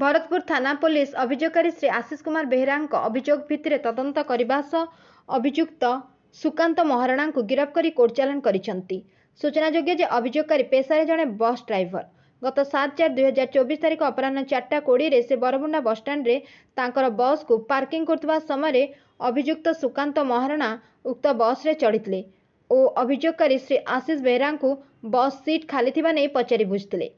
भरतपुर थाना पुलिस अभियोगकारी श्री आशीष कुमार बेहेरा अभियोग भित्तिरे तदंत करने सह अभियुक्त सुकांत महाराणा को गिरफ्त कर कोर्ट चालाण करिसेंती। सूचनायोग्य जे अभियोगकारी पेशारे जड़े बस ड्राइवर। गत 7/4/2024 तारिख अपराह 4:20 से बरमुंडा बसस्टाण्ड रे बस को पार्किंग करथबा समय अभियुक्त सुकांत महाराणा उक्त बस रे चढ़िथिले ओ अभियोगकारी श्री आशीष बेहेरा को बस सीट खाली थिबा नै पचारि बुझिथिले।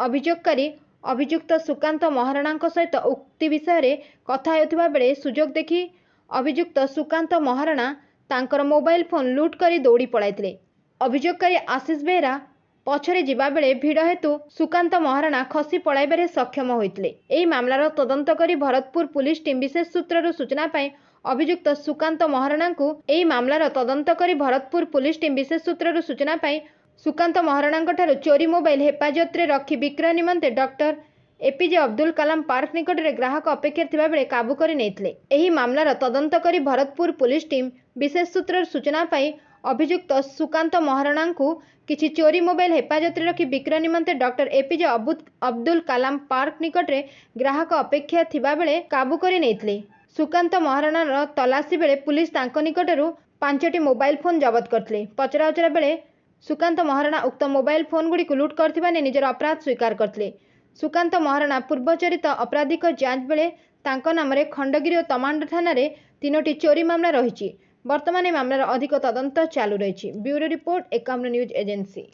अभियोगकारी अभियुक्त सुकांत महाराणा सहित उक्ति विषय रे कथा हेउथिबा बेले सुजोग देखि अभियुक्त सुकांत महाराणा तांकर मोबाइल फोन लूट करी दौड़ी पड़ाइथिले। अभियोगकारी आशीष बेहेरा पछरे जिबा बेले भिड़ हेतु सुकांत महाराणा खसी पड़ाइबारे सक्षम होइथिले। एही मामलार तदंत करी भरतपुर पुलिस टीम विशेष सूत्ररु सूचना पाई अभियुक्त सुकांत महाराणा को एही मामलार तदंत करी भरतपुर पुलिस टीम विशेष सूत्ररु सूचना पाई सुकांत महाराणा ठारू चोरी मोबाइल हेफाजत रे रखी विक्रय निमंते doctor APJ Abdul Kalam park निकट में ग्राहक अपेक्षा थिबा बेले काबू करि नेइथिले। एही मामलार तदंत करी भरतपुर पुलिस टीम विशेष सूत्र सूचना पाई अभियुक्त सुकांत महाराणा को किछि चोरी मोबाइल हेफाजत रे रखी विक्रय निमंते doctor APJ Abdul Kalam park निकट में ग्राहक अपेक्षा थिबा बेले काबू करि नेइथिले। सुकांत महाराणा तलाशी बेले पुलिस तांको निकटरू 5टी मोबाइल फोन जबत करथिले। पचराउचरा बेले सुकांत महाराणा उक्त मोबाइल फोन गुड़ी लूट करथिबा ने निजर अपराध स्वीकार करथिले। सुकांत महाराणा पूर्वचरित आपराधिक जांच बेले तांको नाम रे खंडगिरी और तमांड थाना रे 3टी चोरी मामला रहिछि। वर्तमान मामलार अधिक तदंत चालू रहिछि। Bureau report 51 news agency.